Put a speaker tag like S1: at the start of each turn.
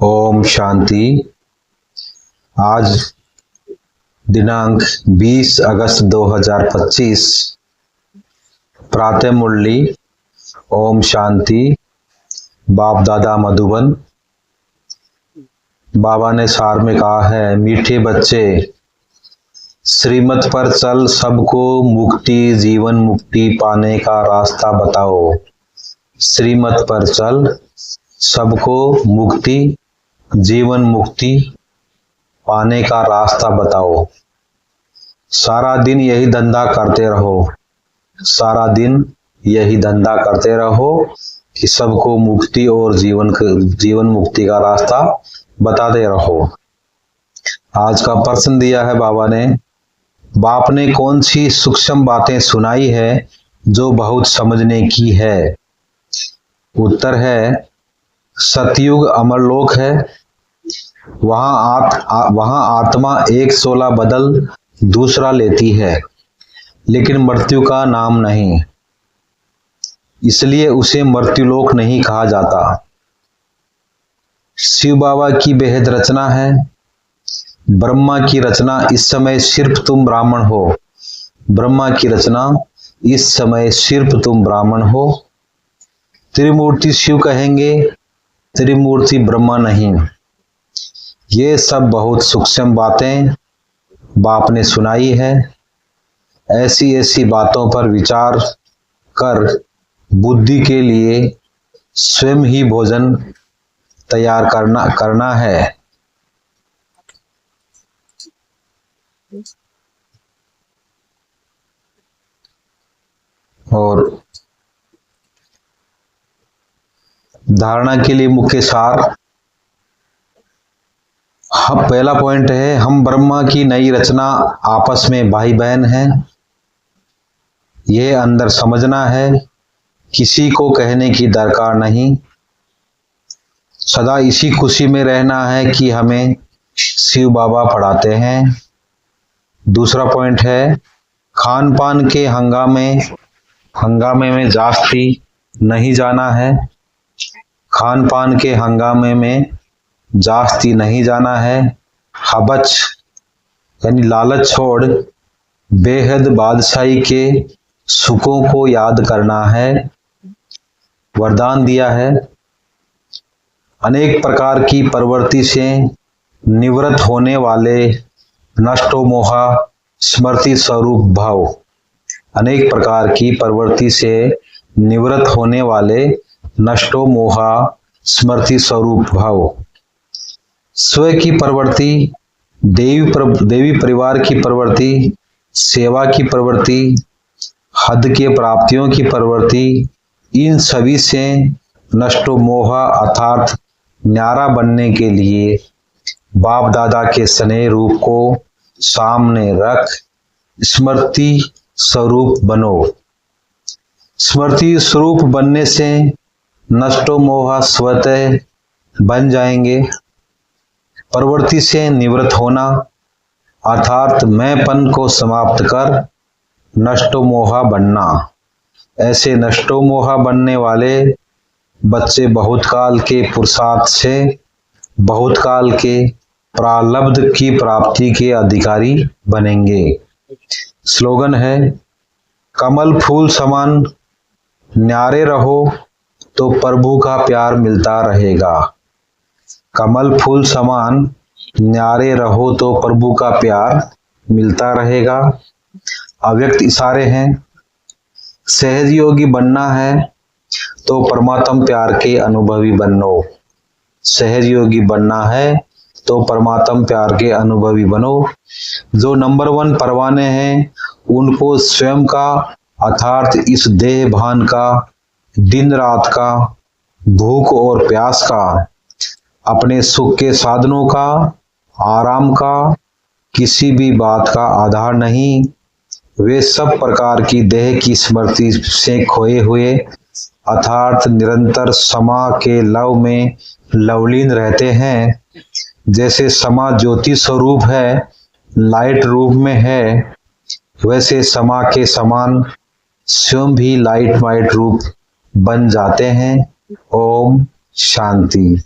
S1: ओम शांति। आज दिनांक 20 अगस्त 2025 प्रातः मुरली। ओम शांति। बाप दादा मधुबन। बाबा ने सार में कहा है, मीठे बच्चे, श्रीमत पर चल, सबको मुक्ति जीवन मुक्ति पाने का रास्ता बताओ। श्रीमत पर चल, सबको मुक्ति जीवन मुक्ति पाने का रास्ता बताओ। सारा दिन यही धंधा करते रहो, सारा दिन यही धंधा करते रहो कि सबको मुक्ति और जीवन मुक्ति का रास्ता बताते रहो। आज का प्रश्न दिया है बाबा ने, बाप ने कौन सी सूक्ष्म बातें सुनाई है जो बहुत समझने की है? उत्तर है, सतयुग अमरलोक है, वहां आत्मा एक 16 बदल दूसरा लेती है, लेकिन मृत्यु का नाम नहीं, इसलिए उसे मृत्युलोक नहीं कहा जाता। शिव बाबा की बेहद रचना है, ब्रह्मा की रचना इस समय सिर्फ तुम ब्राह्मण हो। ब्रह्मा की रचना इस समय सिर्फ तुम ब्राह्मण हो। त्रिमूर्ति शिव कहेंगे, त्रिमूर्ति ब्रह्मा नहीं। ये सब बहुत सूक्ष्म बातें बाप ने सुनाई है। ऐसी ऐसी बातों पर विचार कर बुद्धि के लिए स्वयं ही भोजन तैयार करना है। और धारणा के लिए मुख्य सार, पहला पॉइंट है, हम ब्रह्मा की नई रचना आपस में भाई बहन हैं। यह अंदर समझना है, किसी को कहने की दरकार नहीं। सदा इसी खुशी में रहना है कि हमें शिव बाबा पढ़ाते हैं। दूसरा पॉइंट है, खान पान के हंगामे में जास्ती नहीं जाना है। खान पान के हंगामे में जास्ती नहीं जाना है। हबच यानी लालच छोड़ बेहद बादशाही के सुखों को याद करना है। वरदान दिया है, अनेक प्रकार की प्रवृत्ति से निवृत्त होने वाले नष्टो मोहा स्मृति स्वरूप भाव। अनेक प्रकार की प्रवृत्ति से निवृत्त होने वाले नष्टो मोहा स्मृति स्वरूप भाव। स्व की प्रवृत्ति, देवी परिवार की प्रवृत्ति, सेवा की प्रवृत्ति, हद के प्राप्तियों की प्रवृत्ति, इन सभी से नष्टो मोह अर्थात न्यारा बनने के लिए बाप दादा के स्नेह रूप को सामने रख स्मृति स्वरूप बनो। स्मृति स्वरूप बनने से नष्टो मोह स्वतः बन जाएंगे। प्रवृत्ति से निवृत्त होना अर्थात मैंपन को समाप्त कर नष्टो मोहा बनना। ऐसे नष्टो मोहा बनने वाले बच्चे बहुत काल के पुरुषार्थ से बहुत काल के प्रारब्ध की प्राप्ति के अधिकारी बनेंगे। स्लोगन है, कमल फूल समान न्यारे रहो तो प्रभु का प्यार मिलता रहेगा। कमल फूल समान न्यारे रहो तो प्रभु का प्यार मिलता रहेगा। अव्यक्त इशारे हैं, सहज योगी बनना है तो परमात्म प्यार के अनुभवी बनो। सहज योगी बनना है तो परमात्म प्यार के अनुभवी बनो। जो नंबर 1 परवाने हैं उनको स्वयं का अर्थात इस देह भान का, दिन रात का, भूख और प्यास का, अपने सुख के साधनों का, आराम का, किसी भी बात का आधार नहीं। वे सब प्रकार की देह की स्मृति से खोए हुए अर्थात निरंतर समा के लव में लवलीन रहते हैं। जैसे समा ज्योति स्वरूप है, लाइट रूप में है, वैसे समा के समान स्वयं भी लाइट वाइट रूप बन जाते हैं। ओम शांति।